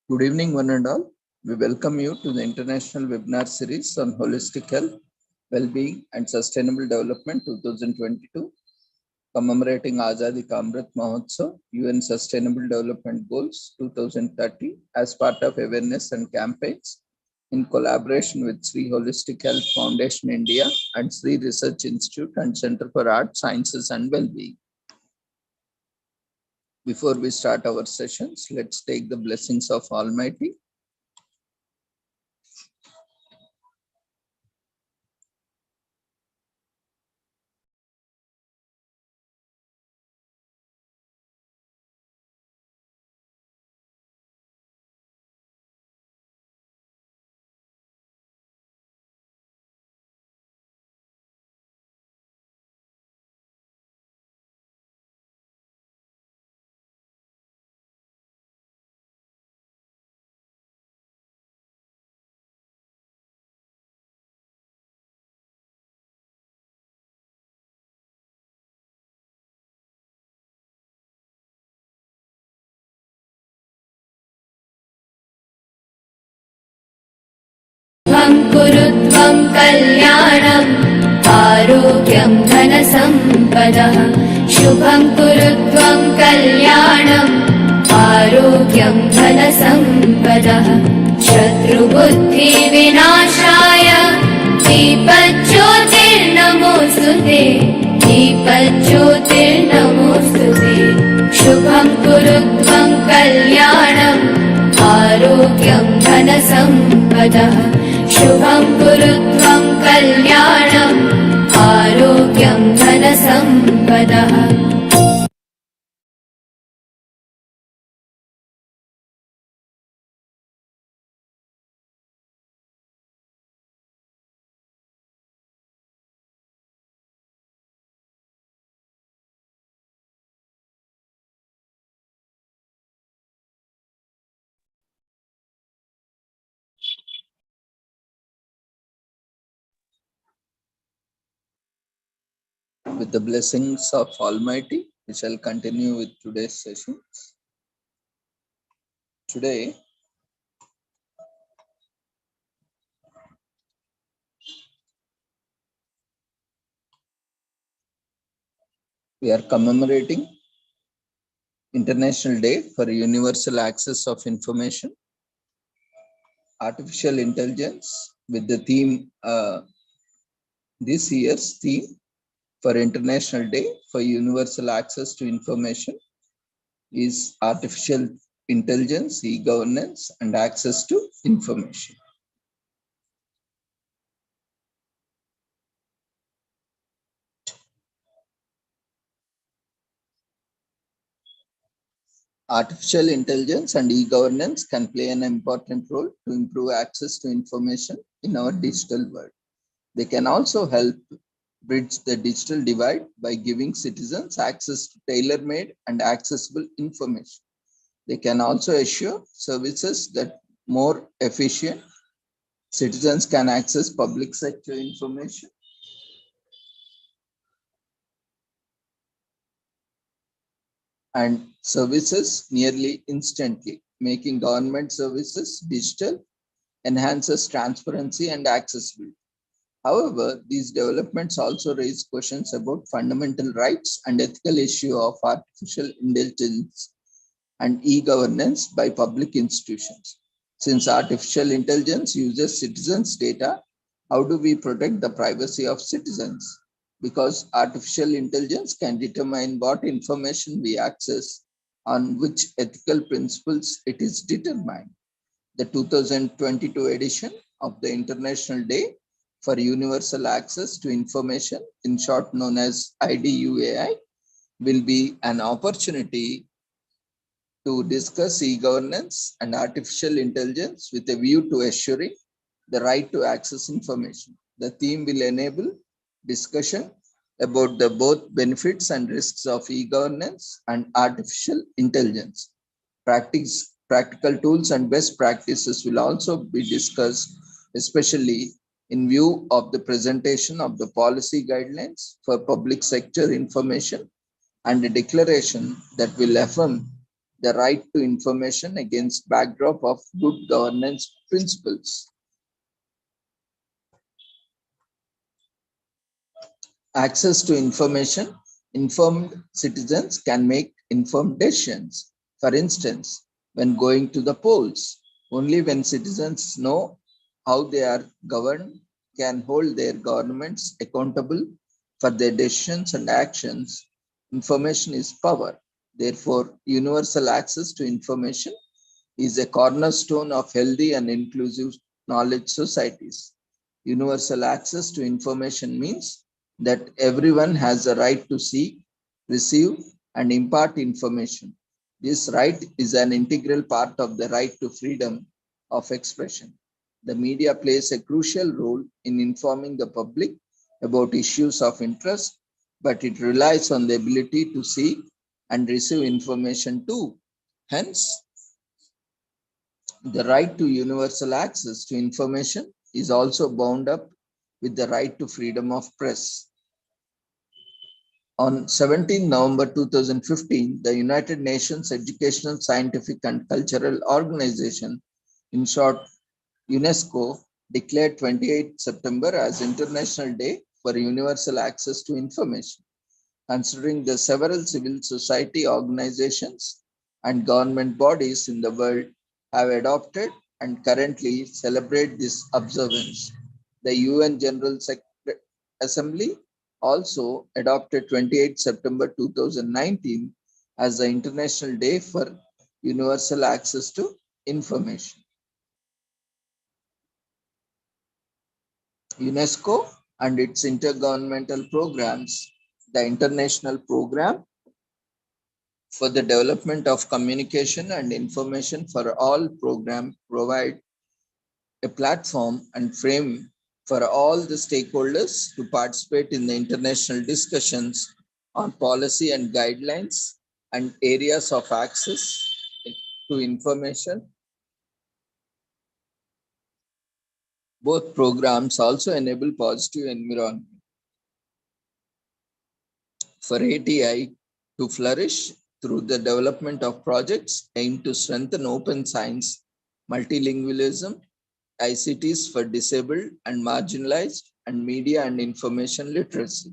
Good evening, one and all. We welcome you to the international webinar series on holistic health, well-being, and sustainable development 2022, commemorating Azadi Ka Amrit Mahotsav, UN Sustainable Development Goals 2030, as part of awareness and campaigns in collaboration with Sri Holistic Health Foundation India and Sri Research Institute and Center for Art, Sciences, and Well-being. Before we start our sessions, let's take the blessings of Almighty. कुरुत्वं कल्याणम् आरोग्यं धनसम्पदः शुभं कुरुत्वं कल्याणम् आरोग्यं धनसम्पदः शत्रुबुद्धिविनाशाय दीपज्योतिर्नमोऽस्तुते दीपज्योतिर्नमोऽस्तुते शुभं कुरुत्वं कल्याणम् आरोग्यं धनसम्पदः शुभं कुरुत्वं कल्याणम् आरोग्यं धनसम्पदः With the blessings of Almighty, we shall continue with today's session. Today, we are commemorating International Day for Universal Access of Information, Artificial Intelligence, with the theme, this year's theme for International Day for Universal Access to Information is Artificial Intelligence, e-governance, and access to information. Artificial intelligence and e-governance can play an important role to improve access to information in our digital world. They can also help bridge the digital divide by giving citizens access to tailor-made and accessible information. They can also assure services that more efficient. Citizens can access public sector information and services nearly instantly, making government services digital, enhances transparency and accessibility. However, these developments also raise questions about fundamental rights and ethical issue of artificial intelligence and e-governance by public institutions. Since artificial intelligence uses citizens' data, how do we protect the privacy of citizens? Because artificial intelligence can determine what information we access, on which ethical principles it is determined. The 2022 edition of the International Day for Universal Access to Information, in short known as IDUAI, will be an opportunity to discuss e-governance and artificial intelligence with a view to assuring the right to access information. The theme will enable discussion about the both benefits and risks of e-governance and artificial intelligence. Practical tools and best practices will also be discussed, especially in view of the presentation of the policy guidelines for public sector information and a declaration that will affirm the right to information against backdrop of good governance principles. Access to information, informed citizens can make informed decisions. For instance, when going to the polls, only when citizens know how they are governed can hold their governments accountable for their decisions and actions. Information is power. Therefore, universal access to information is a cornerstone of healthy and inclusive knowledge societies. Universal access to information means that everyone has a right to seek, receive, and impart information. This right is an integral part of the right to freedom of expression. The media plays a crucial role in informing the public about issues of interest, but it relies on the ability to seek and receive information too. Hence, the right to universal access to information is also bound up with the right to freedom of press. On 17 November 2015, the United Nations Educational, Scientific and Cultural Organization, in short UNESCO, declared 28 September as International Day for Universal Access to Information. Considering the several civil society organizations and government bodies in the world have adopted and currently celebrate this observance, the UN General Assembly also adopted 28 September 2019 as the International Day for Universal Access to Information. UNESCO and its intergovernmental programs, the International Program for the Development of Communication and Information for All program provide a platform and frame for all the stakeholders to participate in the international discussions on policy and guidelines and areas of access to information. Both programs also enable positive environment for ATI to flourish through the development of projects aimed to strengthen open science, multilingualism, ICTs for disabled and marginalized, and media and information literacy.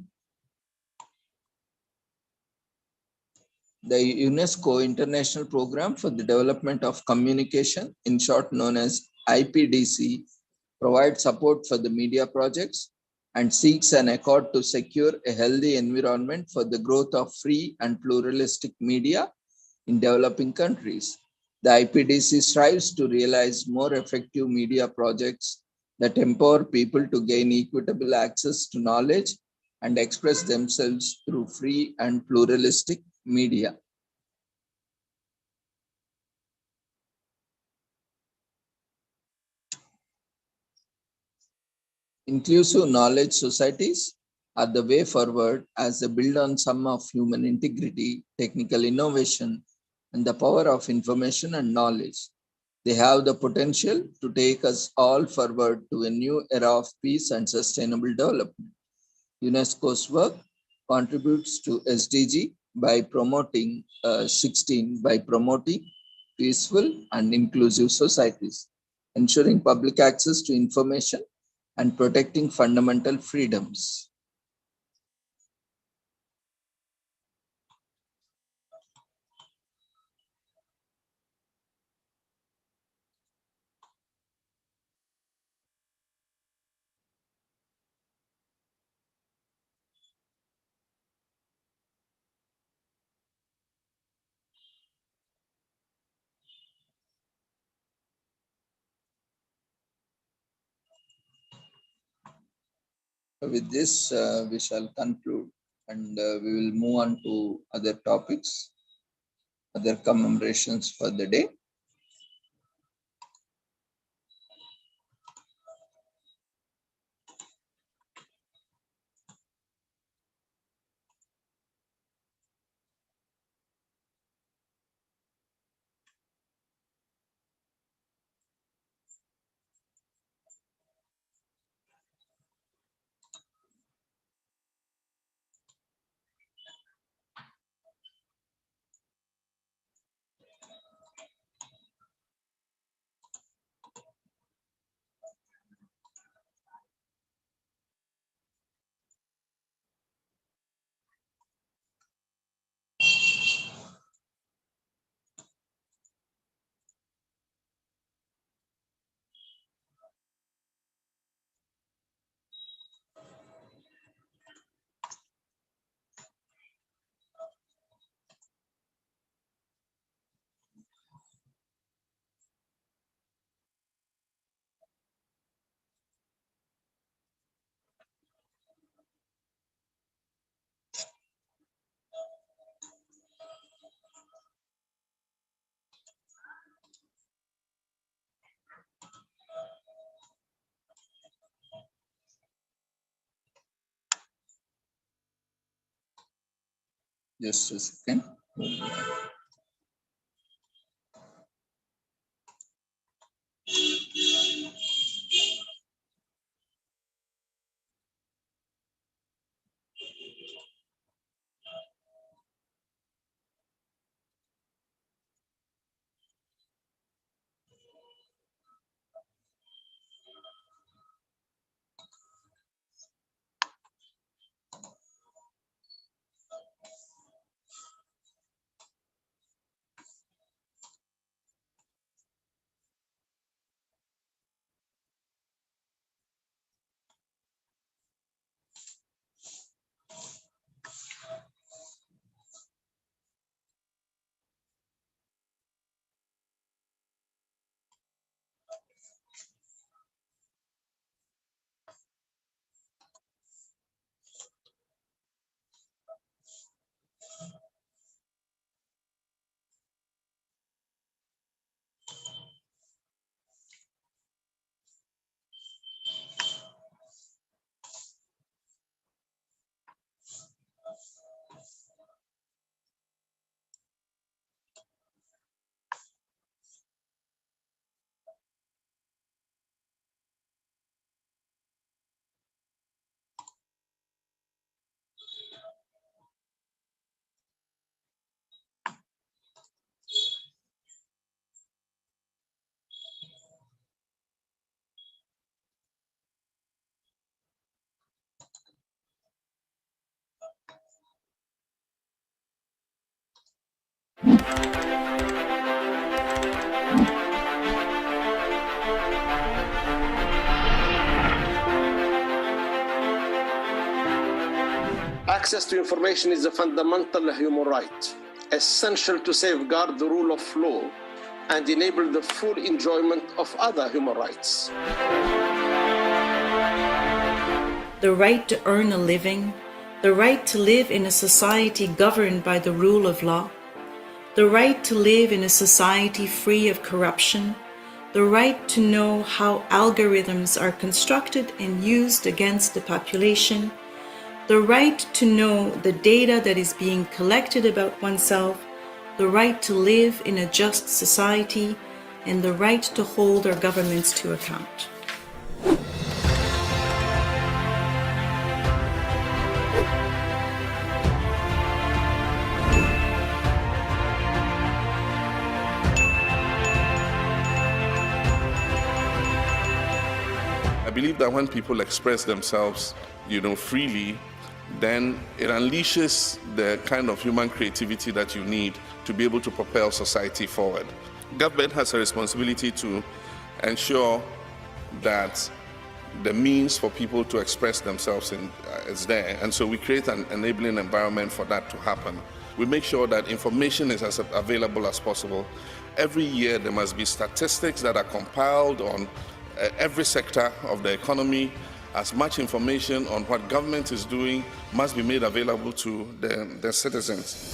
The UNESCO International Program for the Development of Communication, in short known as IPDC, provides support for the media projects and seeks an accord to secure a healthy environment for the growth of free and pluralistic media in developing countries. The IPDC strives to realize more effective media projects that empower people to gain equitable access to knowledge and express themselves through free and pluralistic media. Inclusive knowledge societies are the way forward as they build on some of human integrity, technical innovation, and the power of information and knowledge. They have the potential to take us all forward to a new era of peace and sustainable development. UNESCO's work contributes to SDG by promoting 16 by promoting peaceful and inclusive societies, ensuring public access to information and protecting fundamental freedoms. With this, we shall conclude and we will move on to other topics, other commemorations for the day. Just a second. Access to information is a fundamental human right, essential to safeguard the rule of law and enable the full enjoyment of other human rights. The right to earn a living, the right to live in a society governed by the rule of law, the right to live in a society free of corruption, the right to know how algorithms are constructed and used against the population, the right to know the data that is being collected about oneself, the right to live in a just society, and the right to hold our governments to account. I believe that when people express themselves, freely, then it unleashes the kind of human creativity that you need to be able to propel society forward. Government has a responsibility to ensure that the means for people to express themselves is there, and so we create an enabling environment for that to happen. We make sure that information is as available as possible. Every year there must be statistics that are compiled on every sector of the economy. As much information on what government is doing must be made available to the citizens.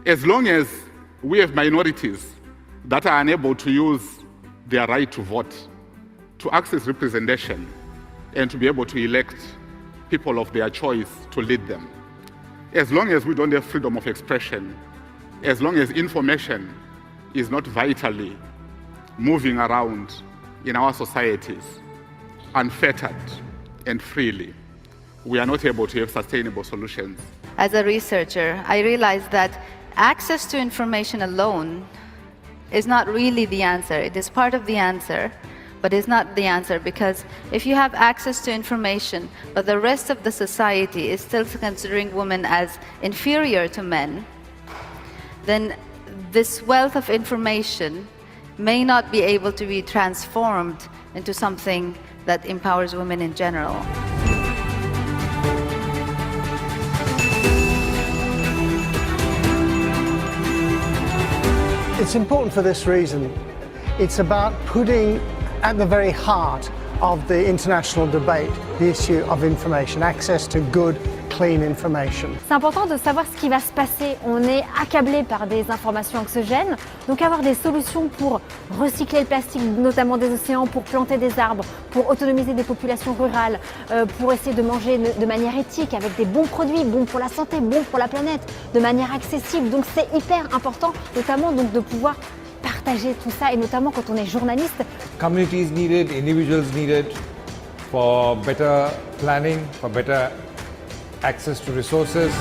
As long as we have minorities that are unable to use their right to vote, to access representation, and to be able to elect people of their choice to lead them, as long as we don't have freedom of expression, as long as information is not vitally moving around in our societies, unfettered and freely, we are not able to have sustainable solutions. As a researcher, I realized that access to information alone is not really the answer. It is part of the answer, but it's not the answer, because if you have access to information, but the rest of the society is still considering women as inferior to men, then this wealth of information may not be able to be transformed into something that empowers women in general. It's important for this reason. It's about putting at the very heart of the international debate the issue of information, access to good, clean information. C'est important de savoir ce qui va se passer. On est accablé par des informations anxiogènes, donc avoir des solutions pour recycler le plastique, notamment des océans, pour planter des arbres, pour autonomiser des populations rurales, pour essayer de manger de manière éthique, avec des bons produits, bons pour la santé, bons pour la planète, de manière accessible. Donc c'est hyper important, notamment donc, de pouvoir partager tout ça, et notamment quand on est journaliste. Communities needed, individuals needed for better planning, for better access to resources.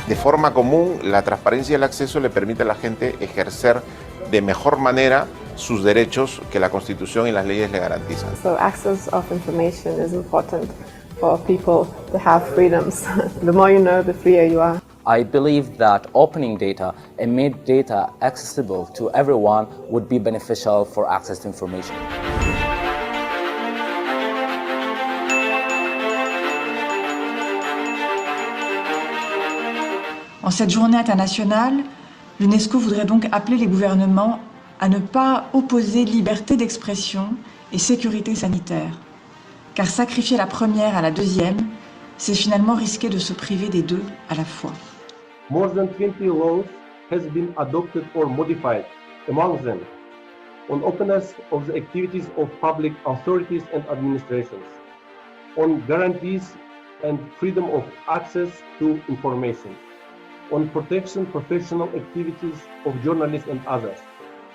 De forma común, la transparencia y el acceso le permite a la gente ejercer de mejor manera sus derechos que la Constitución y las leyes le garantizan. So access of information is important for people to have freedoms. The more you know, the freer you are. I believe that opening data and made data accessible to everyone would be beneficial for access to information. En cette journée internationale, l'UNESCO voudrait donc appeler les gouvernements à ne pas opposer liberté d'expression et sécurité sanitaire. Car sacrifier la première à la deuxième, c'est finalement risquer de se priver des deux à la fois. More than 20 laws has been adopted or modified, among them on openness of the activities of public authorities and administrations, on guarantees and freedom of access to information, on protection professional activities of journalists and others.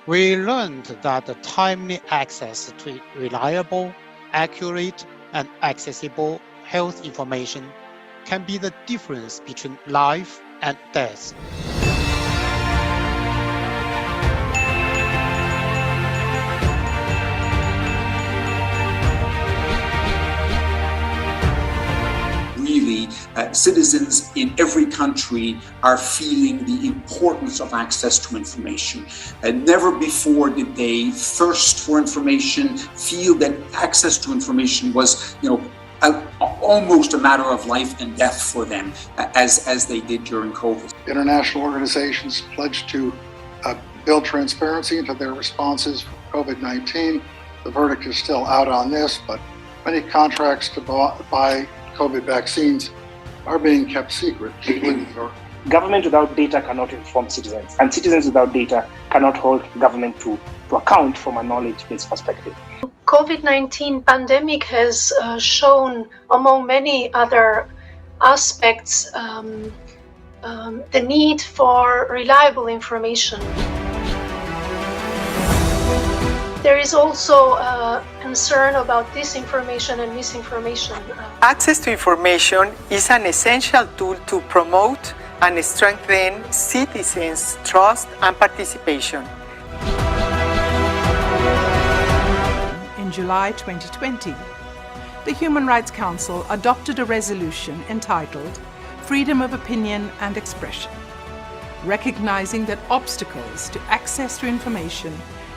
We learned that timely access to reliable, accurate, and accessible health information can be the difference between life and death. Really, citizens in every country are feeling the importance of access to information. Never before did they thirst for information, feel that access to information was, almost a matter of life and death for them, as they did during COVID. International organizations pledged to build transparency into their responses for COVID-19. The verdict is still out on this, but many contracts to buy COVID vaccines are being kept secret. Government without data cannot inform citizens, and citizens without data cannot hold government to account from a knowledge-based perspective. COVID-19 pandemic has shown, among many other aspects, the need for reliable information. There is also concern about disinformation and misinformation. Access to information is an essential tool to promote and strengthen citizens' trust and participation. In July 2020, the Human Rights Council adopted a resolution entitled Freedom of Opinion and Expression, recognizing that obstacles to access to information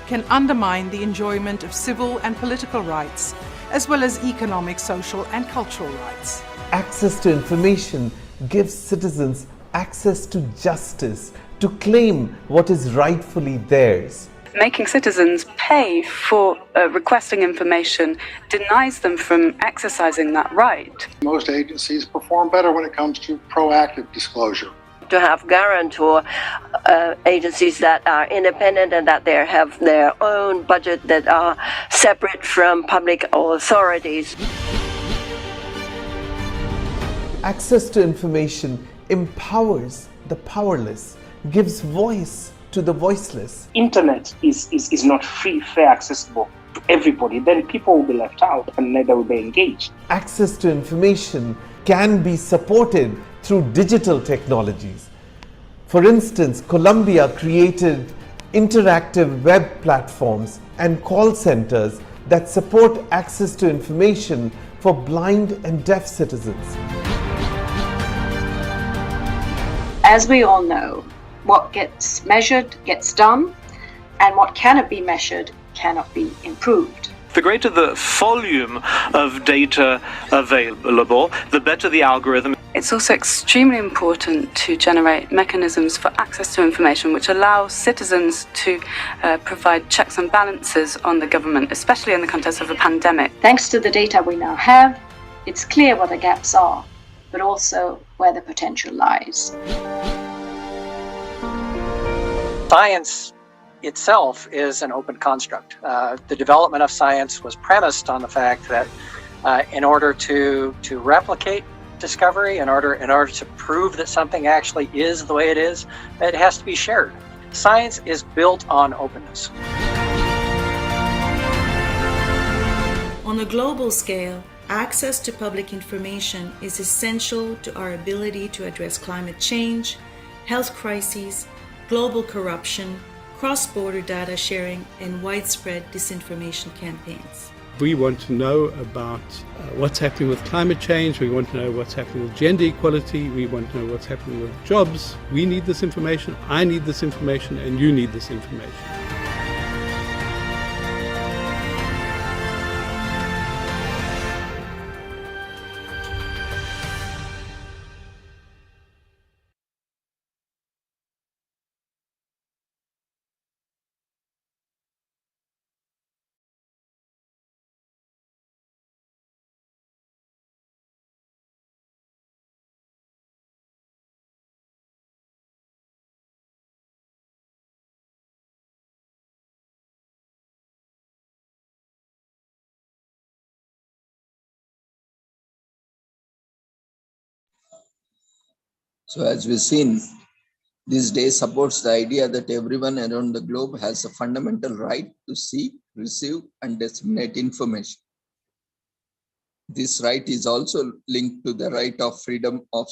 can undermine the enjoyment of civil and political rights, as well as economic, social, and cultural rights. Access to information gives citizens access to justice, to claim what is rightfully theirs. Making citizens pay for requesting information denies them from exercising that right. Most agencies perform better when it comes to proactive disclosure. To have guarantor agencies that are independent and that they have their own budget that are separate from public authorities. Access to information empowers the powerless, gives voice to the voiceless. Internet is not free, fair, accessible to everybody. Then people will be left out and neither will be engaged. Access to information can be supported through digital technologies. For instance, Colombia created interactive web platforms and call centers that support access to information for blind and deaf citizens. As we all know, what gets measured gets done, and what cannot be measured cannot be improved. The greater the volume of data available, the better the algorithm. It's also extremely important to generate mechanisms for access to information which allow citizens to provide checks and balances on the government, especially in the context of a pandemic. Thanks to the data we now have, it's clear what the gaps are, but also where the potential lies. Science itself is an open construct. The development of science was premised on the fact that in order to replicate discovery, in order to prove that something actually is the way it is, it has to be shared. Science is built on openness. On a global scale, access to public information is essential to our ability to address climate change, health crises, global corruption, cross-border data sharing, and widespread disinformation campaigns. We want to know about what's happening with climate change. We want to know what's happening with gender equality. We want to know what's happening with jobs. We need this information. I need this information, and you need this information. So as we've seen, this day supports the idea that everyone around the globe has a fundamental right to see, receive, and disseminate information. This right is also linked to the right of freedom of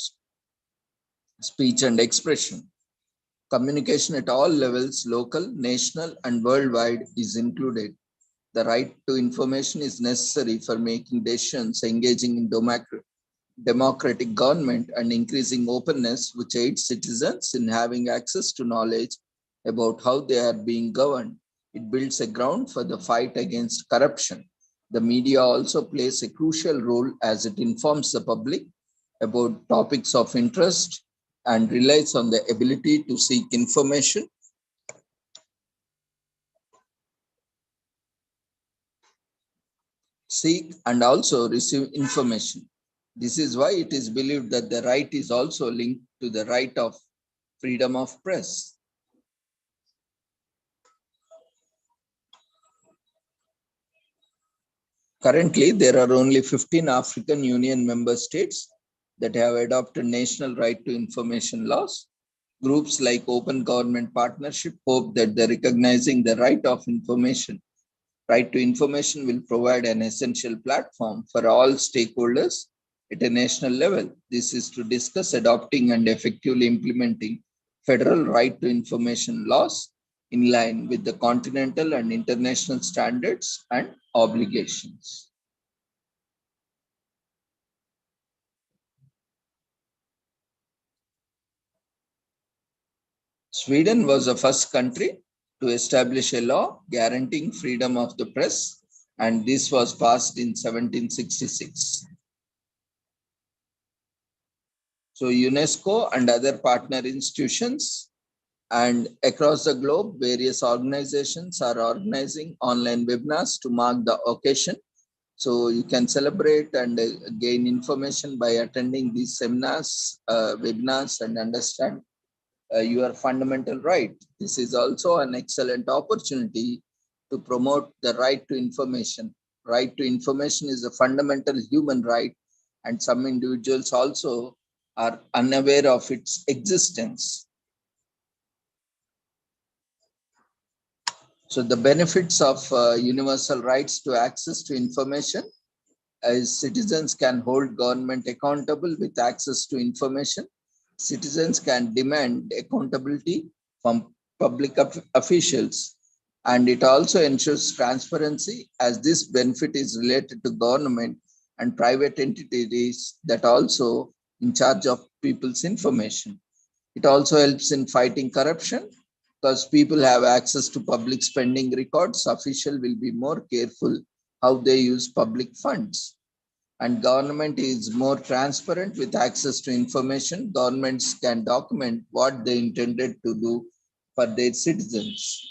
speech and expression. Communication at all levels, local, national, and worldwide, is included. The right to information is necessary for making decisions, engaging in democratic government, and increasing openness, which aids citizens in having access to knowledge about how they are being governed. It builds a ground for the fight against corruption. The media also plays a crucial role as it informs the public about topics of interest and relies on the ability to seek information, and also receive information. This is why it is believed that the right is also linked to the right of freedom of press. Currently, there are only 15 African Union member states that have adopted national right to information laws. Groups like Open Government Partnership hope that the recognizing the right of information, right to information, will provide an essential platform for all stakeholders at a national level. This is to discuss adopting and effectively implementing federal right to information laws in line with the continental and international standards and obligations. Sweden was the first country to establish a law guaranteeing freedom of the press, and this was passed in 1766. So UNESCO and other partner institutions and across the globe, various organizations are organizing online webinars to mark the occasion. So you can celebrate and gain information by attending these seminars, webinars, and understand your fundamental right. This is also an excellent opportunity to promote the right to information. Right to information is a fundamental human right, and some individuals also are unaware of its existence. So the benefits of universal rights to access to information is citizens can hold government accountable with access to information. Citizens can demand accountability from public officials, and it also ensures transparency, as this benefit is related to government and private entities that also in charge of people's information. It also helps in fighting corruption, because people have access to public spending records. Officials will be more careful how they use public funds. and government is more transparent with access to information, governments can document what they intended to do for their citizens.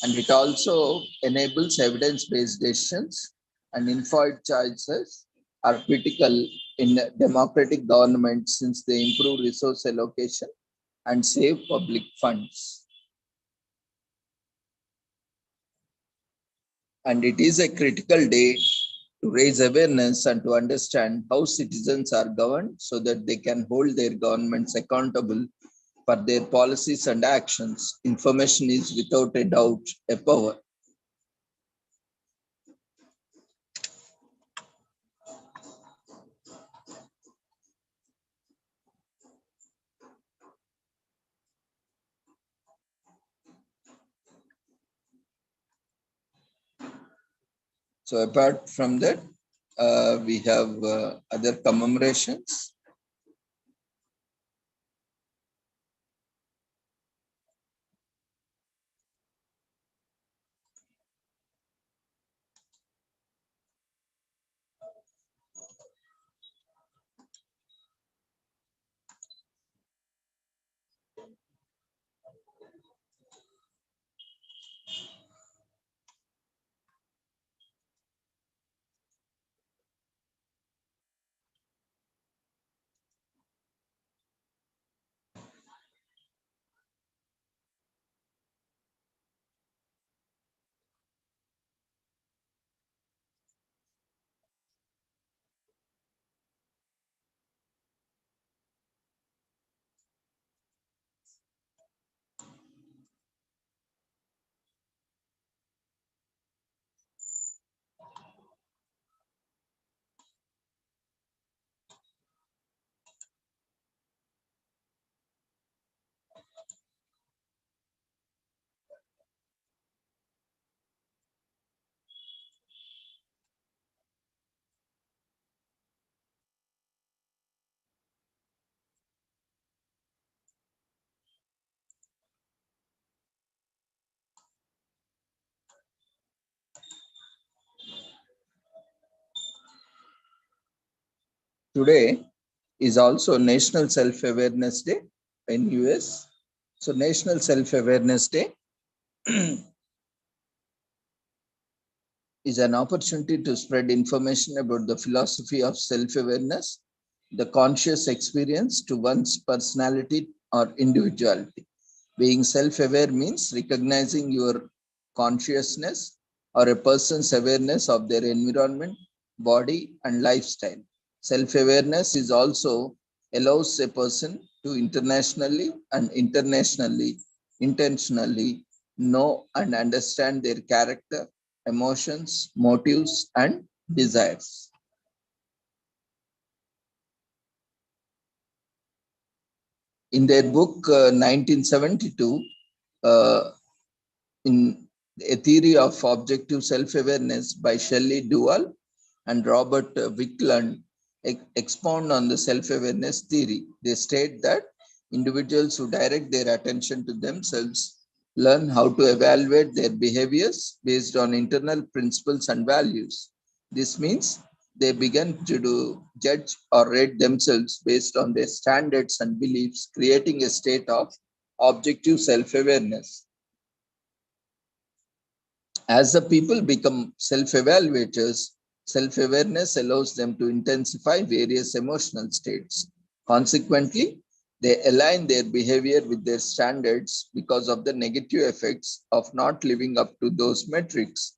And it also enables evidence-based decisions, and informed choices are critical in democratic government since they improve resource allocation and save public funds. And it is a critical day to raise awareness and to understand how citizens are governed so that they can hold their governments accountable for their policies and actions. Information is without a doubt a power. So apart from that, we have other commemorations. Today is also National Self-Awareness Day in US. So National Self-Awareness Day is an opportunity to spread information about the philosophy of self-awareness, the conscious experience to one's personality or individuality. Being self-aware means recognizing your consciousness or a person's awareness of their environment, body, and lifestyle. Self-awareness is also allows a person to internationally and intentionally know and understand their character, emotions, motives, and desires. In their book 1972, in A Theory of Objective Self-Awareness by Shelley Duvall and Robert Wickland expound on the self-awareness theory. They state that individuals who direct their attention to themselves learn how to evaluate their behaviors based on internal principles and values. This means they begin to judge or rate themselves based on their standards and beliefs, creating a state of objective self-awareness. As the people become self-evaluators, self-awareness allows them to intensify various emotional states. Consequently, they align their behavior with their standards because of the negative effects of not living up to those metrics.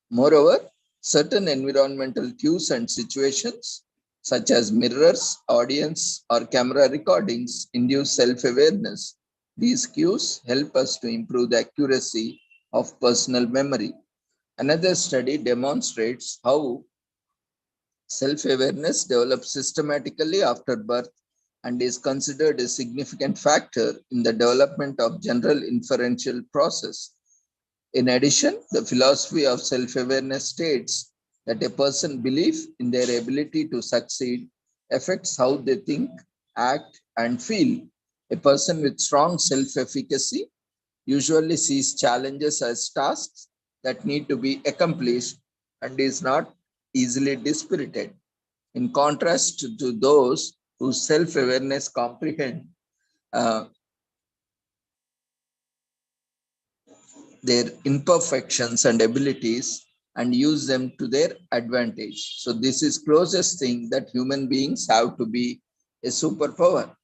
Moreover, certain environmental cues and situations, such as mirrors, audience, or camera recordings, induce self-awareness. These cues help us to improve the accuracy of personal memory. Another study demonstrates how self-awareness develops systematically after birth and is considered a significant factor in the development of general inferential process. In addition, the philosophy of self-awareness states that a person's belief in their ability to succeed affects how they think, act, and feel. A person with strong self-efficacy usually sees challenges as tasks that need to be accomplished and is not easily dispirited. In contrast to those whose self-awareness comprehend their imperfections and abilities and use them to their advantage. So this is closest thing that human beings have to be a superpower.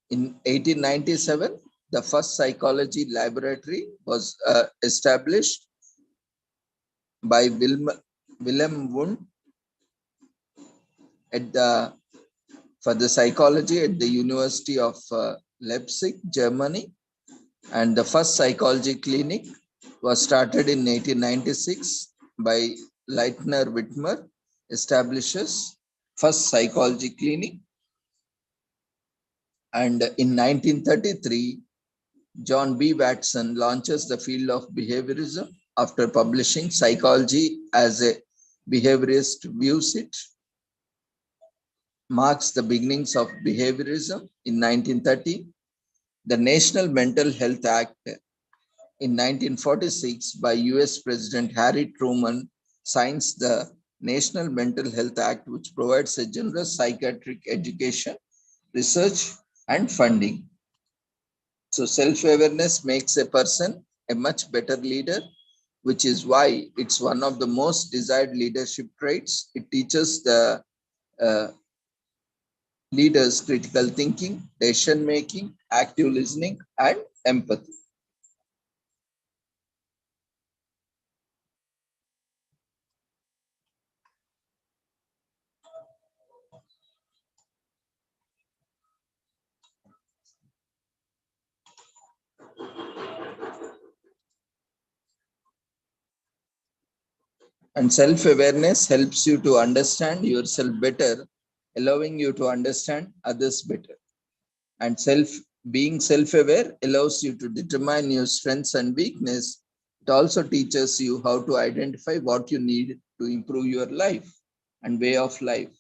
In 1897, the first psychology laboratory was established by Wilhelm Wundt for the psychology at the University of Leipzig, Germany. And the first psychology clinic was started in 1896 by Leitner Whitmer, establishes first psychology clinic. And in 1933, John B. Watson launches the field of behaviorism after publishing Psychology as a Behaviorist Views It. Marks the beginnings of behaviorism in 1930. The National Mental Health Act in 1946 by US President Harry Truman signs the National Mental Health Act, which provides a generous psychiatric education, research, and funding. So self-awareness makes a person a much better leader, which is why it's one of the most desired leadership traits. It teaches the leaders critical thinking, decision making, active listening, and empathy. And self-awareness helps you to understand yourself better, allowing you to understand others better. And being self-aware allows you to determine your strengths and weakness. It also teaches you how to identify what you need to improve your life and way of life.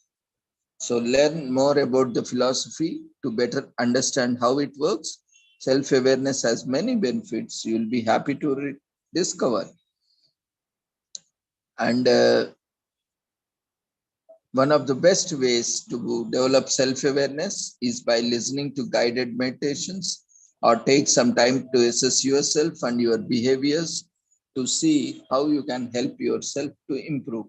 So learn more about the philosophy to better understand how it works. Self-awareness has many benefits you'll be happy to discover. And one of the best ways to develop self-awareness is by listening to guided meditations or take some time to assess yourself and your behaviors to see how you can help yourself to improve.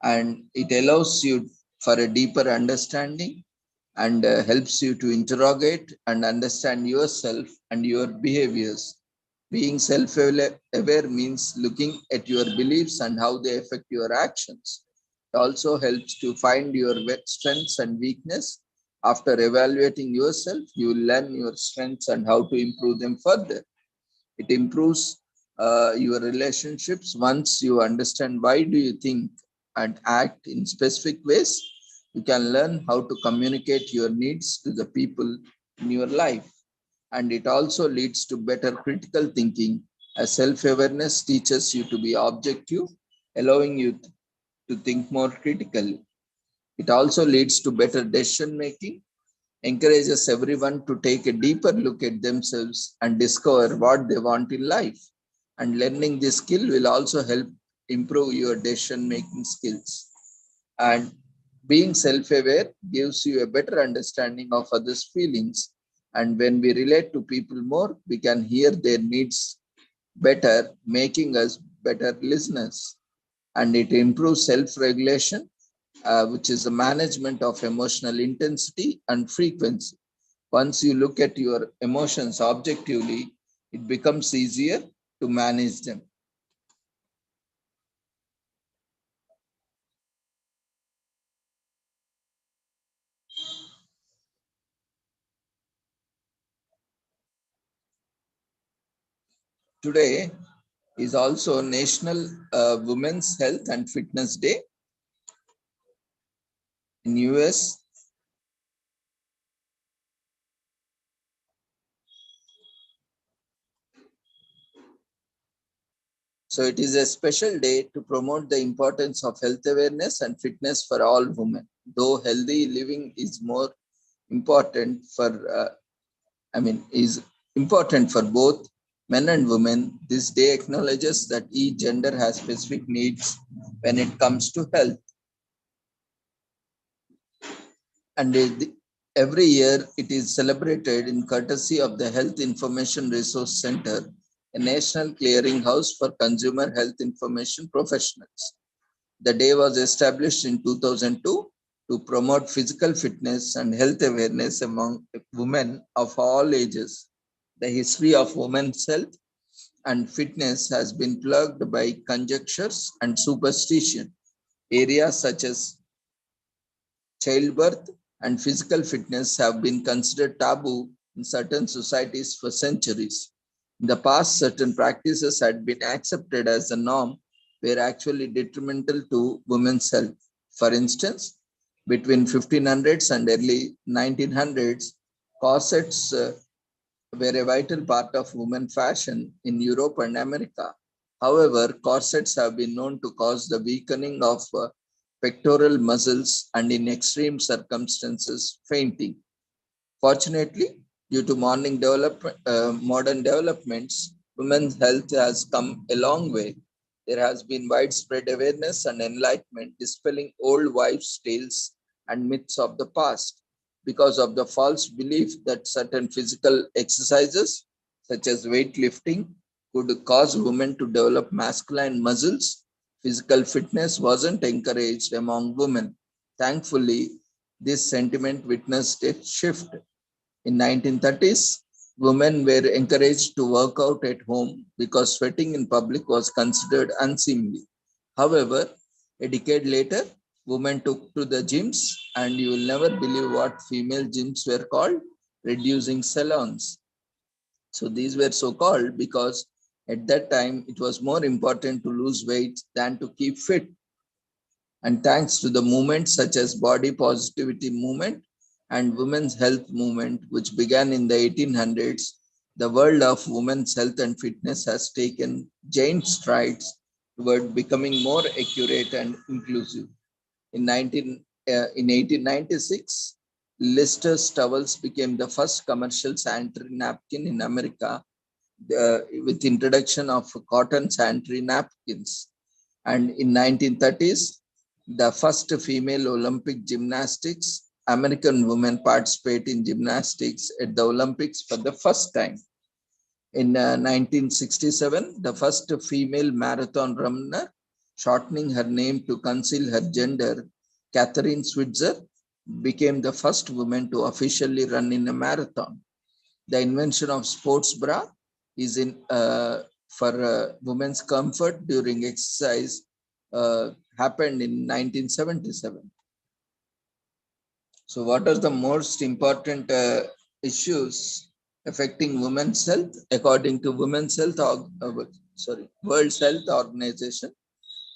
And it allows you for a deeper understanding and helps you to interrogate and understand yourself and your behaviors. Being self-aware means looking at your beliefs and how they affect your actions. It also helps to find your strengths and weakness. After evaluating yourself, you will learn your strengths and how to improve them further. It improves your relationships once you understand why do you think and act in specific ways. You can learn how to communicate your needs to the people in your life. And it also leads to better critical thinking, as self-awareness teaches you to be objective, allowing you to think more critically. It also leads to better decision making, encourages everyone to take a deeper look at themselves and discover what they want in life. And learning this skill will also help improve your decision making skills. And being self-aware gives you a better understanding of others' feelings. And when we relate to people more, we can hear their needs better, making us better listeners. And it improves self-regulation, which is the management of emotional intensity and frequency. Once you look at your emotions objectively, it becomes easier to manage them. Today is also National Women's Health and Fitness Day in US. So it is a special day to promote the importance of health awareness and fitness for all women. Though healthy living is more important is important for both men and women, this day acknowledges that each gender has specific needs when it comes to health. And every year it is celebrated in courtesy of the Health Information Resource Center, a national clearinghouse for consumer health information professionals. The day was established in 2002 to promote physical fitness and health awareness among women of all ages. The history of women's health and fitness has been plagued by conjectures and superstition. Areas such as childbirth and physical fitness have been considered taboo in certain societies for centuries. In the past, certain practices had been accepted as the norm were actually detrimental to women's health. For instance, between 1500s and early 1900s, corsets were a vital part of women fashion in Europe and America. However, corsets have been known to cause the weakening of pectoral muscles and in extreme circumstances, fainting. Fortunately, due to modern developments, women's health has come a long way. There has been widespread awareness and enlightenment, dispelling old wives' tales and myths of the past. Because of the false belief that certain physical exercises, such as weightlifting, could cause women to develop masculine muscles, physical fitness wasn't encouraged among women. Thankfully, this sentiment witnessed a shift. In 1930s, women were encouraged to work out at home because sweating in public was considered unseemly. However, a decade later, women took to the gyms, and you will never believe what female gyms were called, reducing salons. So these were so called because at that time, it was more important to lose weight than to keep fit. And thanks to the movements such as body positivity movement and women's health movement, which began in the 1800s, the world of women's health and fitness has taken giant strides toward becoming more accurate and inclusive. In 1896, Lister's towels became the first commercial sanitary napkin in America with introduction of cotton sanitary napkins. And in 1930s, the first female Olympic gymnastics, American women participate in gymnastics at the Olympics for the first time. In 1967, the first female marathon runner, shortening her name to conceal her gender, Catherine Switzer, became the first woman to officially run in a marathon. The invention of sports bra is for women's comfort during exercise happened in 1977. So what are the most important issues affecting women's health according to World Health Organization?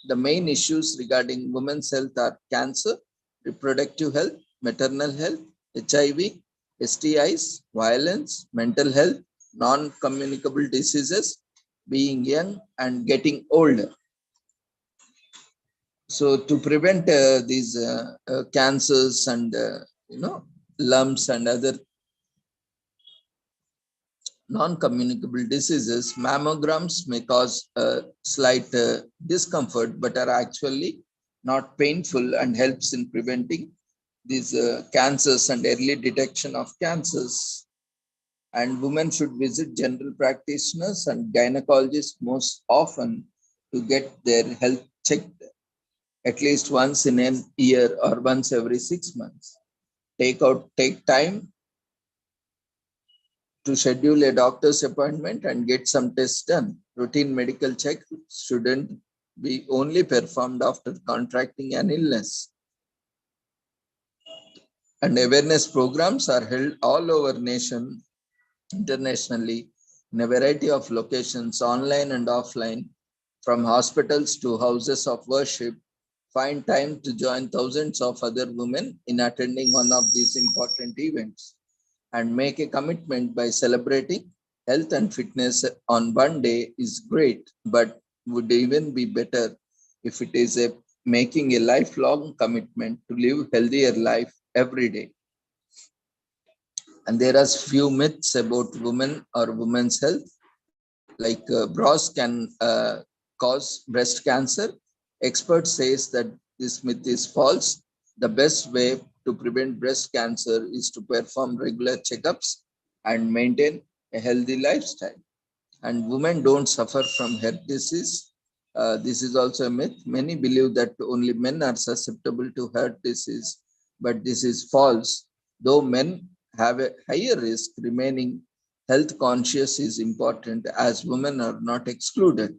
The main issues regarding women's health are cancer, reproductive health, maternal health, HIV, STIs, violence, mental health, non-communicable diseases, being young and getting older. So to prevent these cancers and lumps and other non-communicable diseases, mammograms may cause slight discomfort, but are actually not painful and helps in preventing these cancers and early detection of cancers. And women should visit general practitioners and gynecologists most often to get their health checked at least once in a year or once every 6 months. Take time to schedule a doctor's appointment and get some tests done. Routine medical checks shouldn't be only performed after contracting an illness. And awareness programs are held all over nation, internationally, in a variety of locations, online and offline, from hospitals to houses of worship. Find time to join thousands of other women in attending one of these important events and make a commitment by celebrating health and fitness on one day is great, but would even be better if it is making a lifelong commitment to live healthier life every day. And there are few myths about women or women's health, like bras can cause breast cancer. Experts says that this myth is false. The best way to prevent breast cancer is to perform regular checkups and maintain a healthy lifestyle. And women don't suffer from heart disease. This is also a myth. Many believe that only men are susceptible to heart disease, but this is false. Though men have a higher risk, remaining health conscious is important as women are not excluded.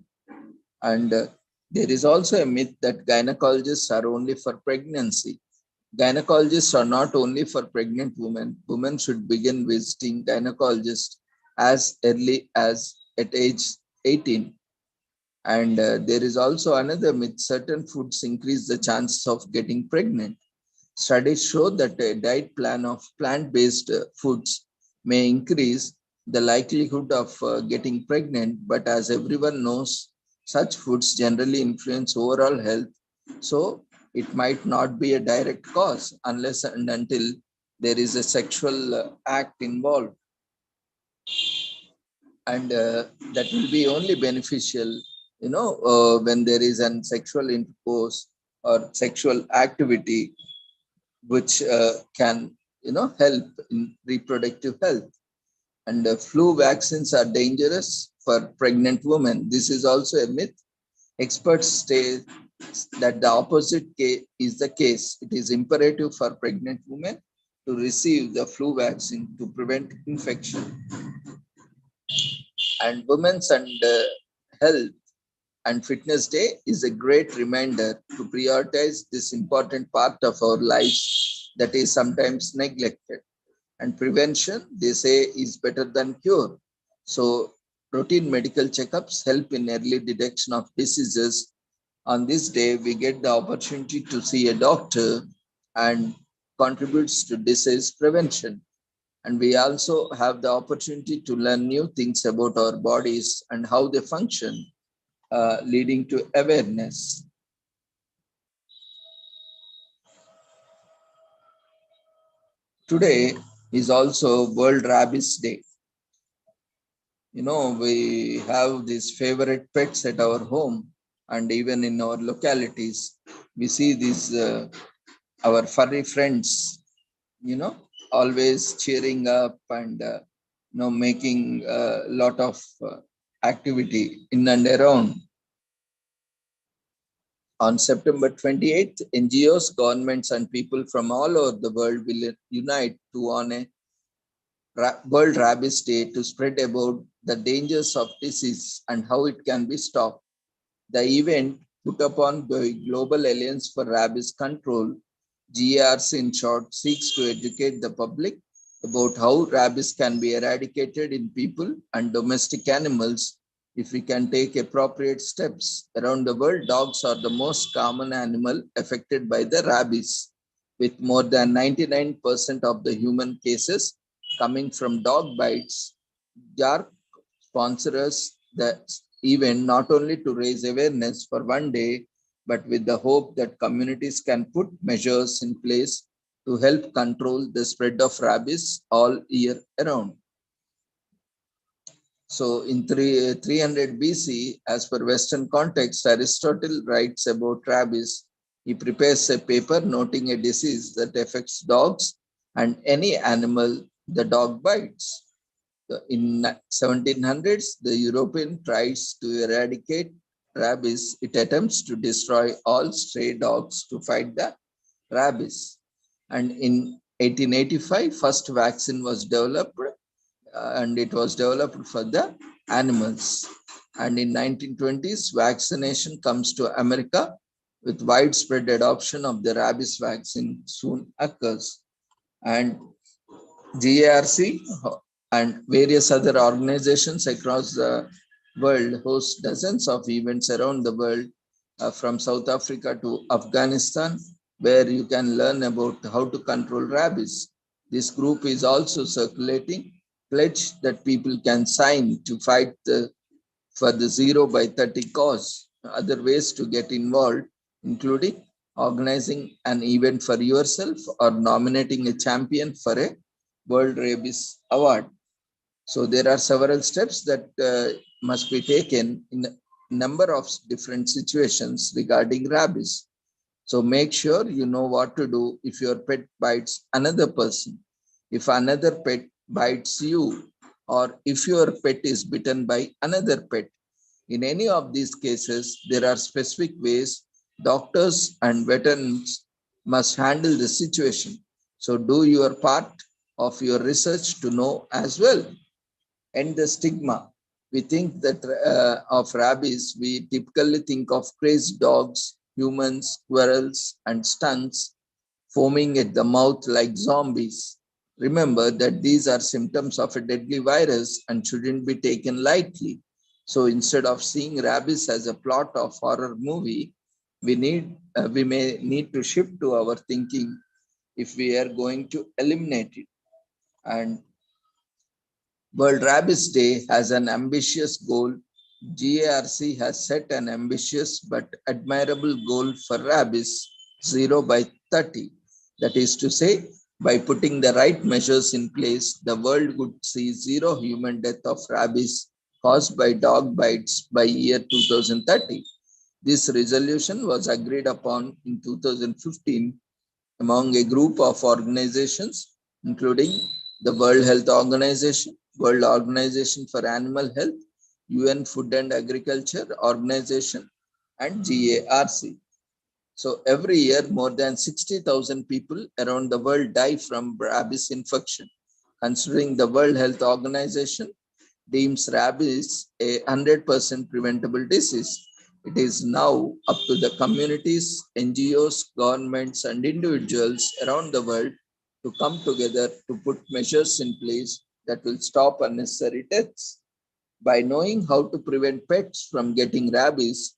And there is also a myth that gynecologists are only for pregnancy. Gynecologists are not only for pregnant women. Women should begin visiting gynecologists as early as at age 18. And there is also another myth: certain foods increase the chances of getting pregnant. Studies show that a diet plan of plant-based foods may increase the likelihood of getting pregnant, but as everyone knows, such foods generally influence overall health. So it might not be a direct cause unless and until there is a sexual act involved. And that will be only beneficial, when there is an sexual intercourse or sexual activity, which can, help in reproductive health. And flu vaccines are dangerous for pregnant women. This is also a myth. Experts state that the opposite is the case. It is imperative for pregnant women to receive the flu vaccine to prevent infection. And Women's and Health and Fitness Day is a great reminder to prioritize this important part of our lives that is sometimes neglected. And prevention, they say, is better than cure. So routine medical checkups help in early detection of diseases. On this day, we get the opportunity to see a doctor and contributes to disease prevention. And we also have the opportunity to learn new things about our bodies and how they function, leading to awareness. Today is also World Rabies Day. We have these favorite pets at our home, and even in our localities, we see these, our furry friends, always cheering up and, making a lot of activity in and around. On September 28th, NGOs, governments, and people from all over the world will unite to honor World Rabies Day to spread about the dangers of disease and how it can be stopped. The event, put upon by Global Alliance for Rabies Control, GARC in short, seeks to educate the public about how rabies can be eradicated in people and domestic animals if we can take appropriate steps. Around the world, dogs are the most common animal affected by the rabies, with more than 99% of the human cases coming from dog bites. GARC sponsors the event not only to raise awareness for one day, but with the hope that communities can put measures in place to help control the spread of rabies all year around. So in 300 BC, as per Western context, Aristotle writes about rabies. He prepares a paper noting a disease that affects dogs and any animal the dog bites. In 1700s, the European tries to eradicate rabies. It attempts to destroy all stray dogs to fight the rabies. And in 1885, first vaccine was developed, and it was developed for the animals. And in 1920s, vaccination comes to America with widespread adoption of the rabies vaccine soon occurs. And GARC and various other organizations across the world host dozens of events around the world, from South Africa to Afghanistan, where you can learn about how to control rabies. This group is also circulating pledge that people can sign to fight for the 0 by 30 cause. Other ways to get involved, including organizing an event for yourself or nominating a champion for a World Rabies Award. So there are several steps that must be taken in number of different situations regarding rabies. So make sure you know what to do if your pet bites another person, if another pet bites you, or if your pet is bitten by another pet. In any of these cases, there are specific ways doctors and veterans must handle the situation. So do your part of your research to know as well. End the stigma. We think that of rabies, we typically think of crazed dogs, humans, squirrels, and stunts foaming at the mouth like zombies. Remember that these are symptoms of a deadly virus and shouldn't be taken lightly. So instead of seeing rabies as a plot of horror movie, we may need to shift to our thinking if we are going to eliminate it. And World Rabies Day has an ambitious goal. GARC has set an ambitious but admirable goal for rabies, 0 by 30. That is to say, by putting the right measures in place, the world would see 0 human death of rabies caused by dog bites by year 2030. This resolution was agreed upon in 2015 among a group of organizations, including the World Health Organization, World Organization for Animal Health, UN Food and Agriculture Organization, and GARC. So every year, more than 60,000 people around the world die from rabies infection. Considering the World Health Organization deems rabies a 100% preventable disease, it is now up to the communities, NGOs, governments, and individuals around the world to come together to put measures in place that will stop unnecessary deaths. By knowing how to prevent pets from getting rabies,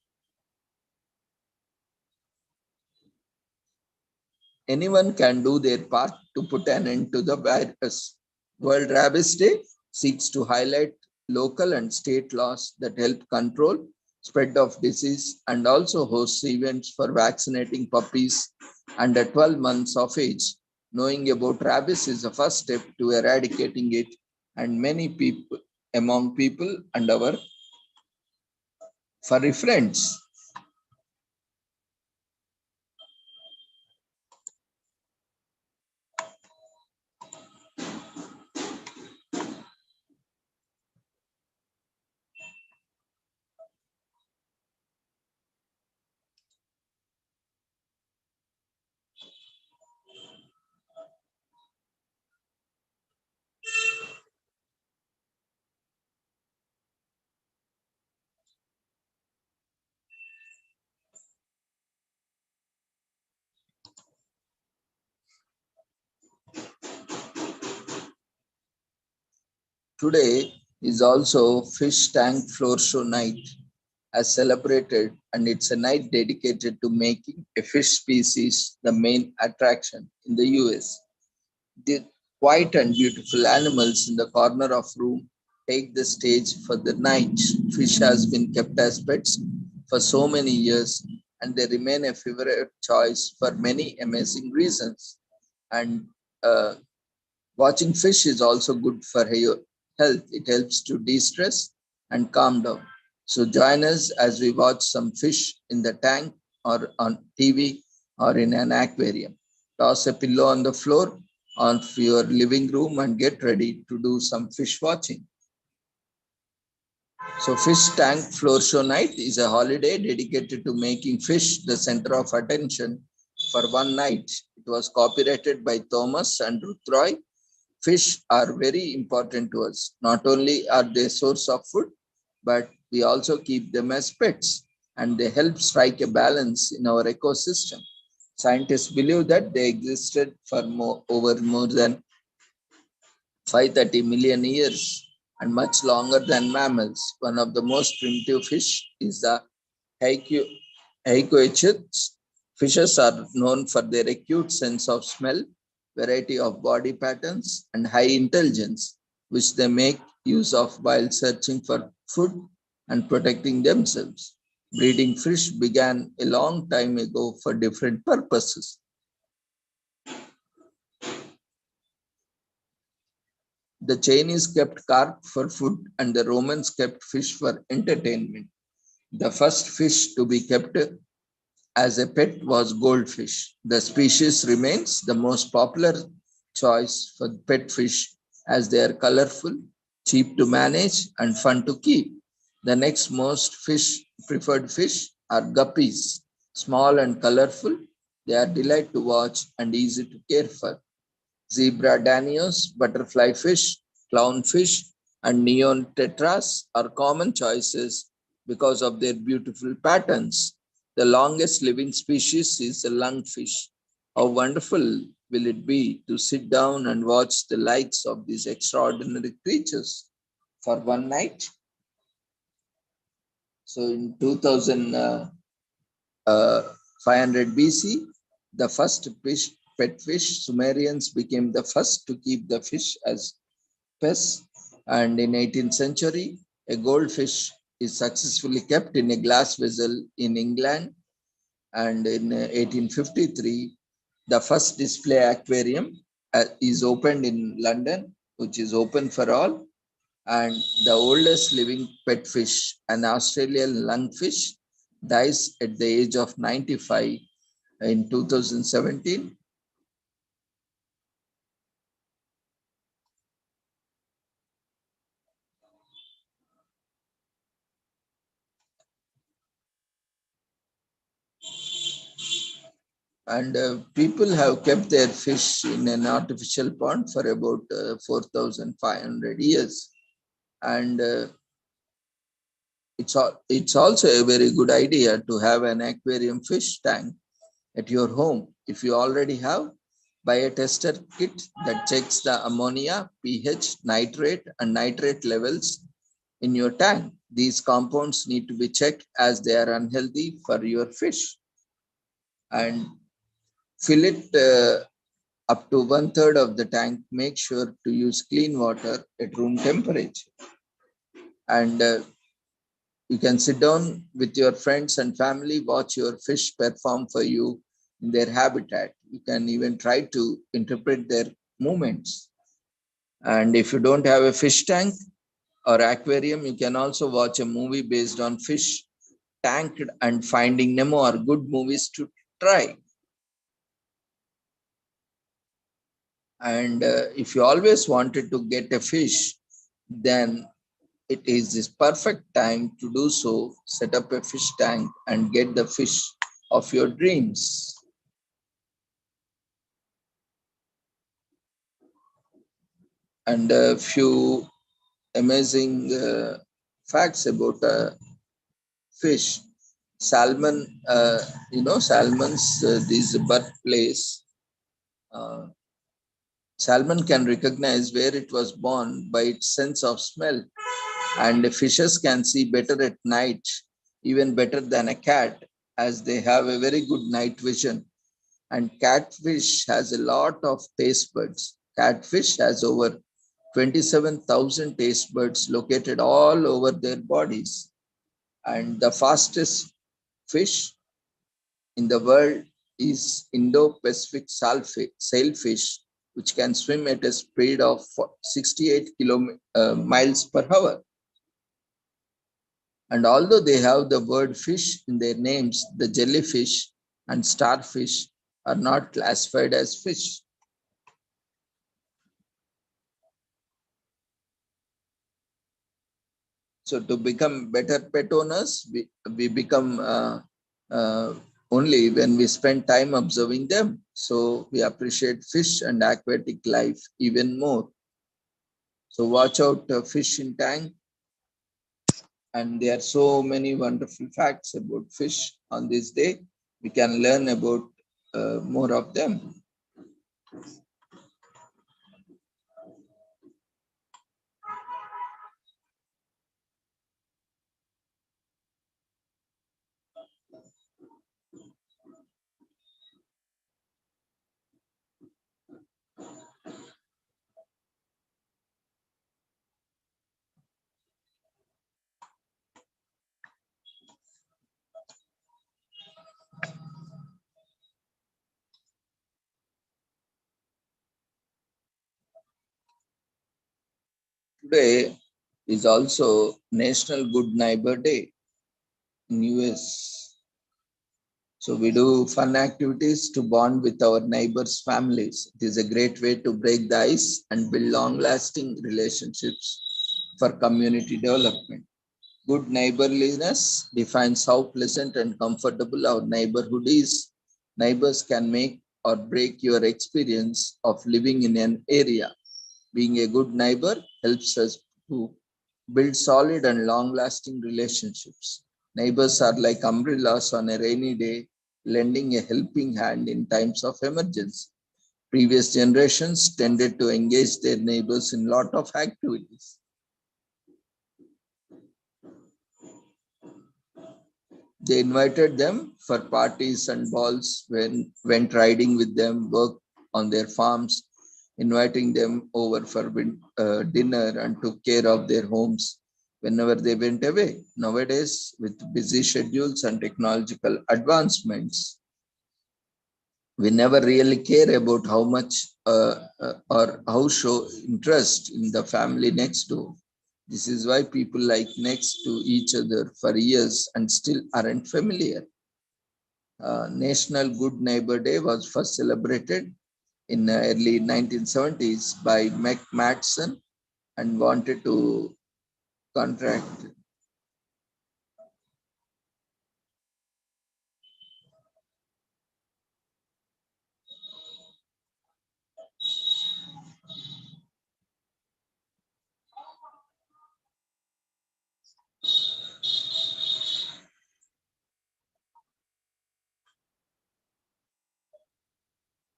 anyone can do their part to put an end to the virus. World Rabies Day seeks to highlight local and state laws that help control spread of disease and also hosts events for vaccinating puppies under 12 months of age. Knowing about rabies is the first step to eradicating it, and many people among people and our furry friends. Today is also Fish Tank Floor Show night as celebrated, and it's a night dedicated to making a fish species the main attraction in the US. The quiet and beautiful animals in the corner of room take the stage for the night. Fish has been kept as pets for so many years, and they remain a favorite choice for many amazing reasons. And watching fish is also good for your health. It helps to de-stress and calm down. So join us as we watch some fish in the tank or on TV or in an aquarium. Toss a pillow on the floor of your living room and get ready to do some fish watching. So Fish Tank Floor Show Night is a holiday dedicated to making fish the center of attention for one night. It was copyrighted by Thomas and Ruth Roy. Fish are very important to us. Not only are they a source of food, but we also keep them as pets, and they help strike a balance in our ecosystem. Scientists believe that they existed for over more than 530 million years and much longer than mammals. One of the most primitive fish is the Hycoichthys. Fishes are known for their acute sense of smell, variety of body patterns, and high intelligence, which they make use of while searching for food and protecting themselves. Breeding fish began a long time ago for different purposes. The Chinese kept carp for food and the Romans kept fish for entertainment. The first fish to be kept as a pet was goldfish. The species remains the most popular choice for pet fish as they are colorful, cheap to manage, and fun to keep. The next most preferred fish are guppies. Small and colorful, they are delight to watch and easy to care for. Zebra danios, butterfly fish, clownfish, and neon tetras are common choices because of their beautiful patterns. The longest living species is the lungfish. How wonderful will it be to sit down and watch the likes of these extraordinary creatures for one night? So in 2500 BC, the first pet fish, Sumerians became the first to keep the fish as pests. And in 18th century, a goldfish is successfully kept in a glass vessel in England. And in 1853, the first display aquarium is opened in London, which is open for all. And the oldest living pet fish, an Australian lungfish, dies at the age of 95 in 2017. And people have kept their fish in an artificial pond for about 4,500 years. And it's also a very good idea to have an aquarium fish tank at your home. If you already have, buy a tester kit that checks the ammonia, pH, nitrate, and nitrate levels in your tank. These compounds need to be checked as they are unhealthy for your fish. And fill it up to 1/3 of the tank. Make sure to use clean water at room temperature. And you can sit down with your friends and family, watch your fish perform for you in their habitat. You can even try to interpret their movements. And if you don't have a fish tank or aquarium, you can also watch a movie based on fish. Tanked and Finding Nemo are good movies to try. And if you always wanted to get a fish, then it is this perfect time to do so. Set up a fish tank and get the fish of your dreams. And a few amazing facts about fish. Salmon, salmon's this birthplace. Salmon can recognize where it was born by its sense of smell, and fishes can see better at night, even better than a cat, as they have a very good night vision. And catfish has a lot of taste buds. Catfish has over 27,000 taste buds located all over their bodies. And the fastest fish in the world is Indo-Pacific sailfish, which can swim at a speed of 68 miles per hour. And although they have the word fish in their names, the jellyfish and starfish are not classified as fish. So to become better pet owners, we become only when we spend time observing them. So we appreciate fish and aquatic life even more. So watch out fish in tank. And there are so many wonderful facts about fish on this day. We can learn about more of them. Today is also National Good Neighbor Day. in US. So we do fun activities to bond with our neighbors' families. It is a great way to break the ice and build long-lasting relationships for community development. Good neighborliness defines how pleasant and comfortable our neighborhood is. Neighbors can make or break your experience of living in an area. Being a good neighbor helps us to build solid and long-lasting relationships. Neighbors are like umbrellas on a rainy day, lending a helping hand in times of emergency. Previous generations tended to engage their neighbors in a lot of activities. They invited them for parties and balls, went riding with them, worked on their farms, inviting them over for dinner, and took care of their homes whenever they went away. Nowadays, with busy schedules and technological advancements, we never really care about how much or how show interest in the family next door. This is why people like next to each other for years and still aren't familiar. National Good Neighbor Day was first celebrated in the early 1970s by Mac Madsen and wanted to contract.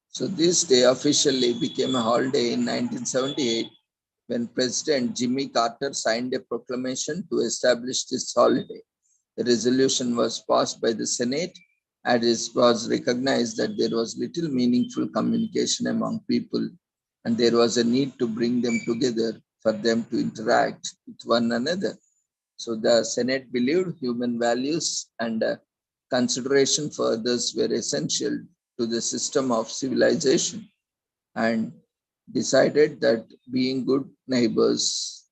So this day officially became a holiday in 1978 when President Jimmy Carter signed a proclamation to establish this holiday. The resolution was passed by the Senate and it was recognized that there was little meaningful communication among people and there was a need to bring them together for them to interact with one another. So the Senate believed human values and consideration for others were essential to the system of civilization and decided that being good neighbors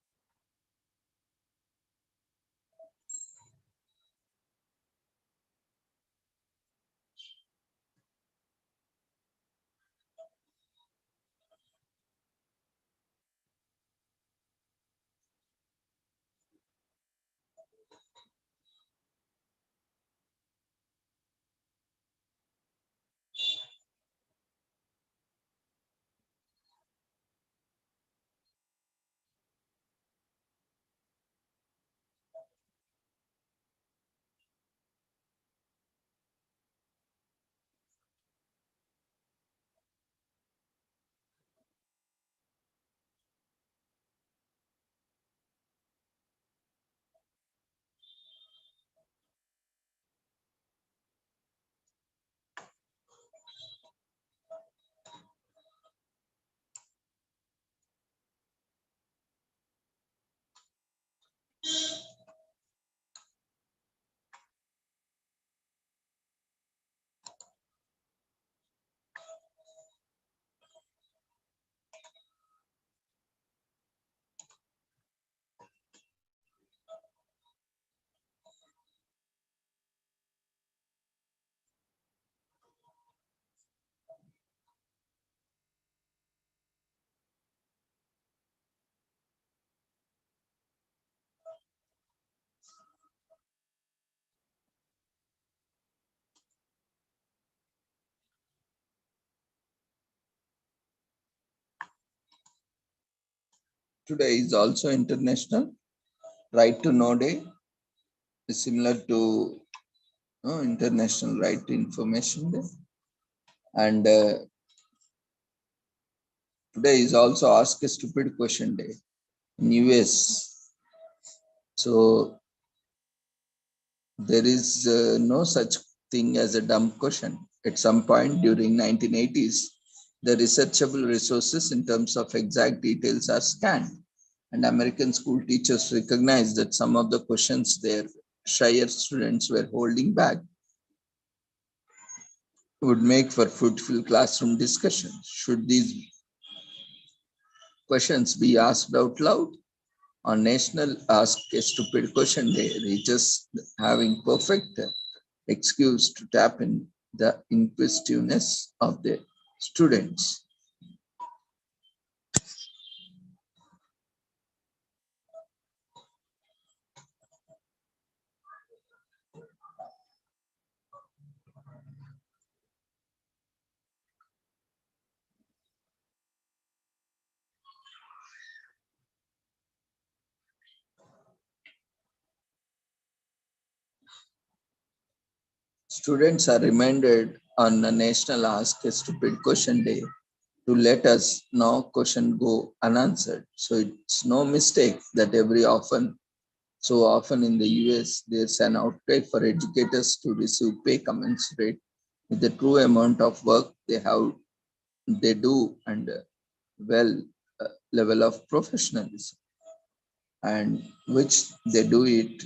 today is also International Right to Know Day, similar to International Right to Information Day. And today is also Ask a Stupid Question Day in US. So there is no such thing as a dumb question. At some point during 1980s, the researchable resources in terms of exact details are scanned. And American school teachers recognized that some of the questions their shyer students were holding back would make for fruitful classroom discussions. Should these questions be asked out loud? On National Ask a Stupid Question Day, reaches having perfect excuse to tap in the inquisitiveness of the students. Students are reminded on the National Ask a Stupid Question Day to let us no question go unanswered. So it's no mistake that so often in the US, there's an outlay for educators to receive pay commensurate with the true amount of work they do and level of professionalism, and which they do it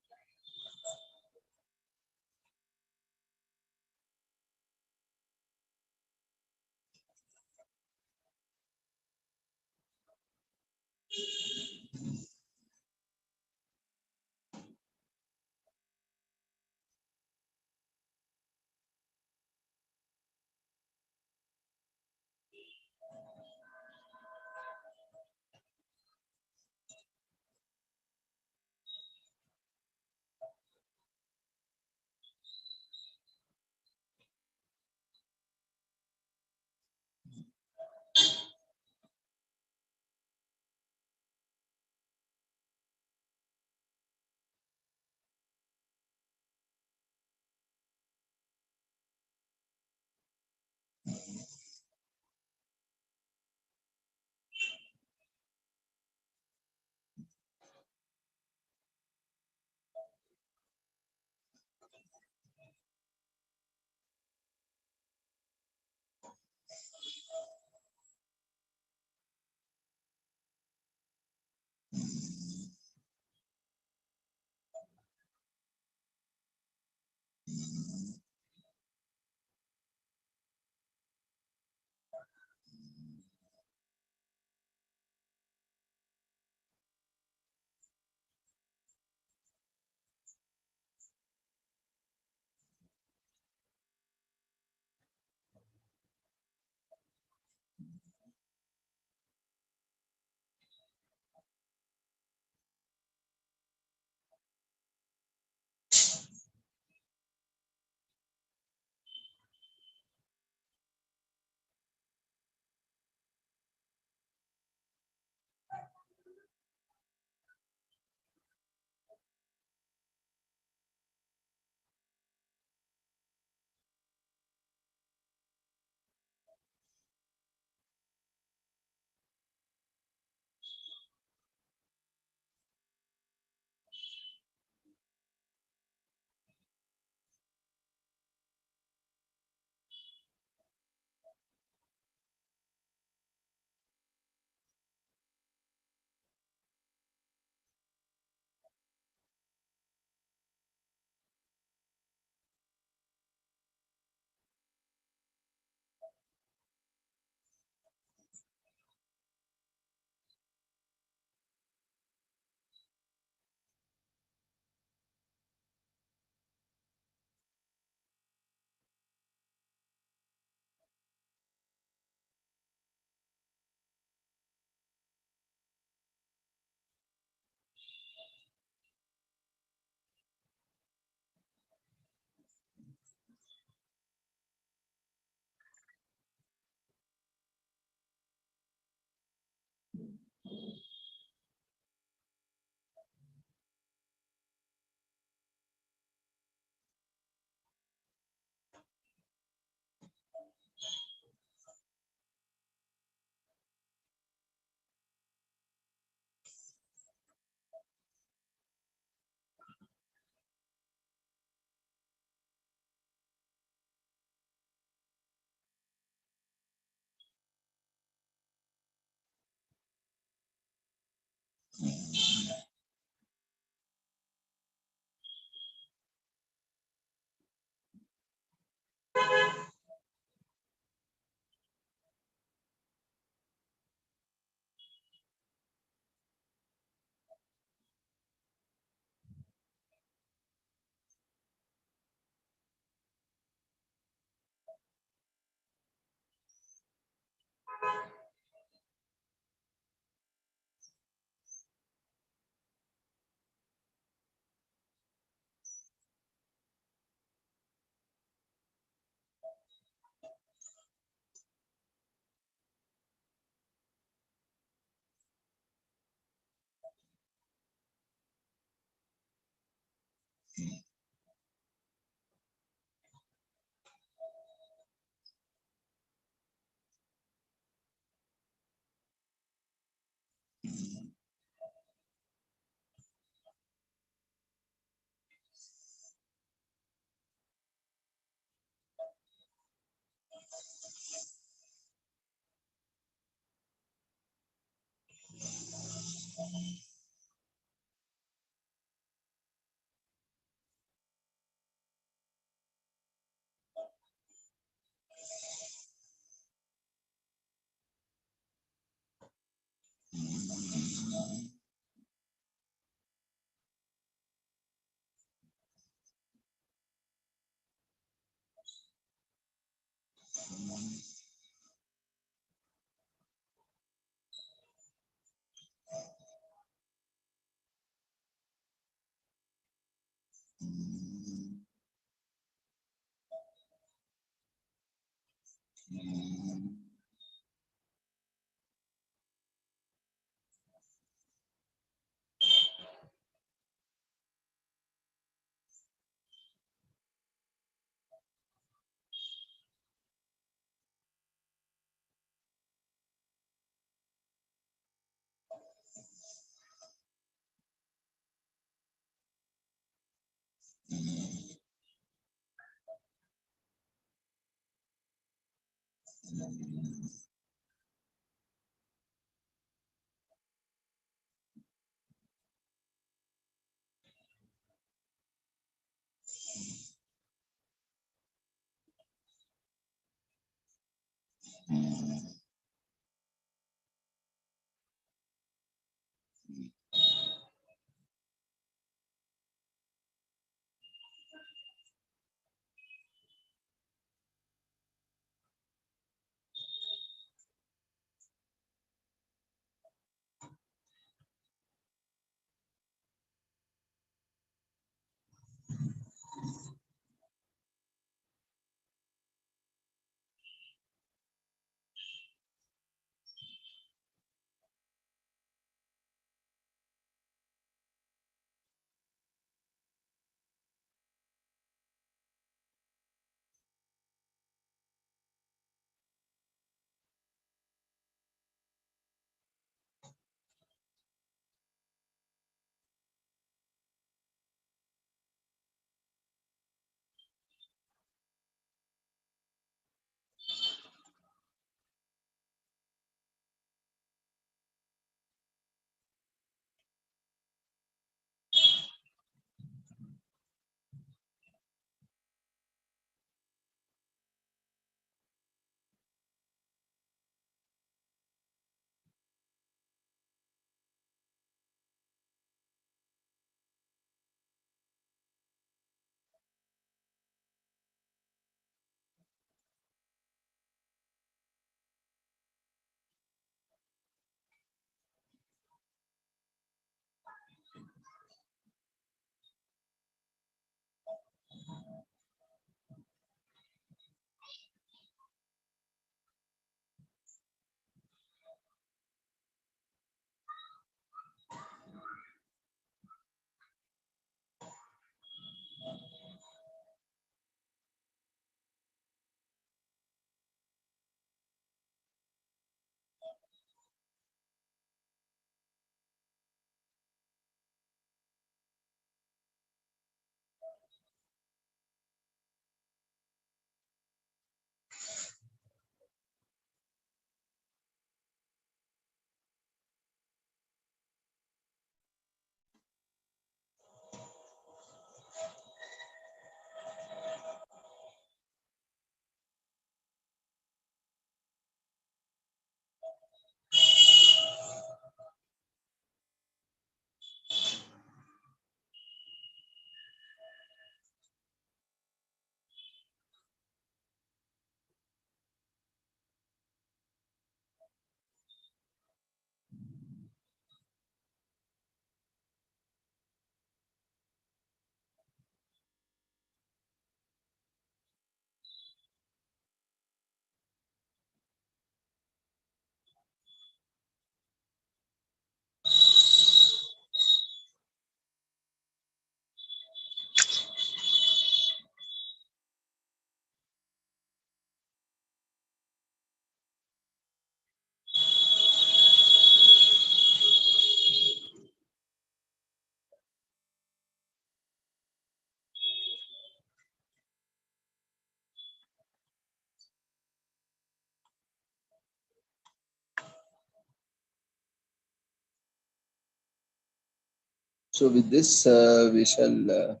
So with this, we shall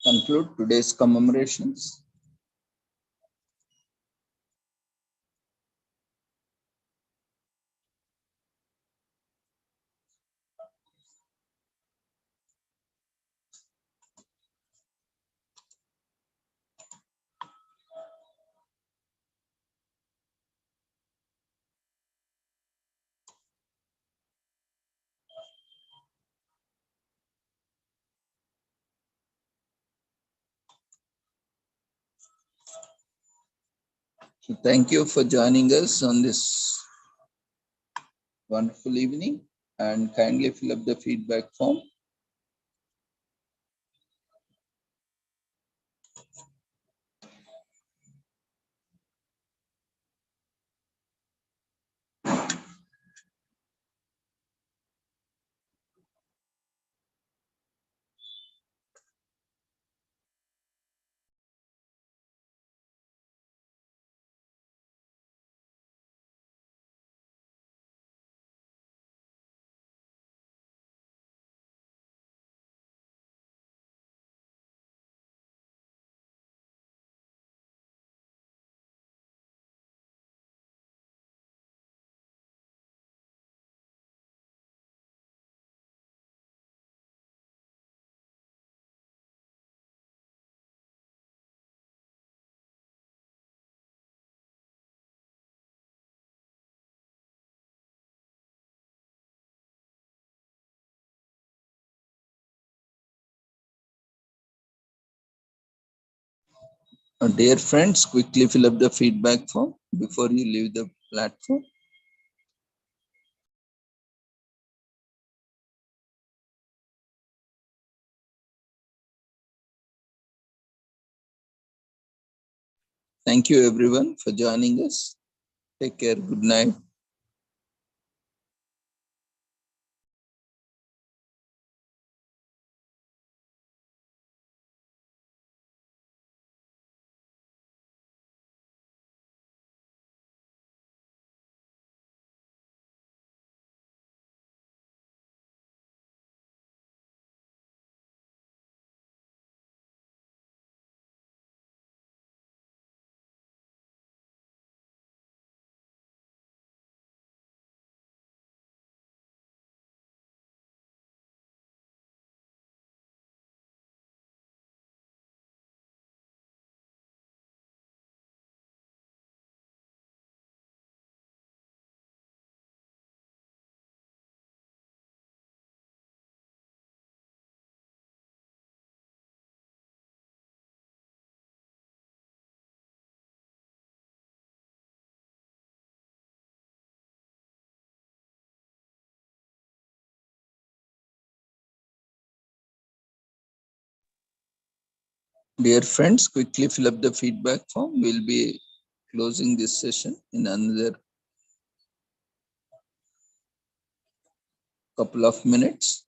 conclude today's commemorations. So thank you for joining us on this wonderful evening, and kindly fill up the feedback form. Dear friends, quickly fill up the feedback form before you leave the platform. Thank you everyone for joining us. Take care. Good night. Dear friends, quickly fill up the feedback form. We'll be closing this session in another couple of minutes.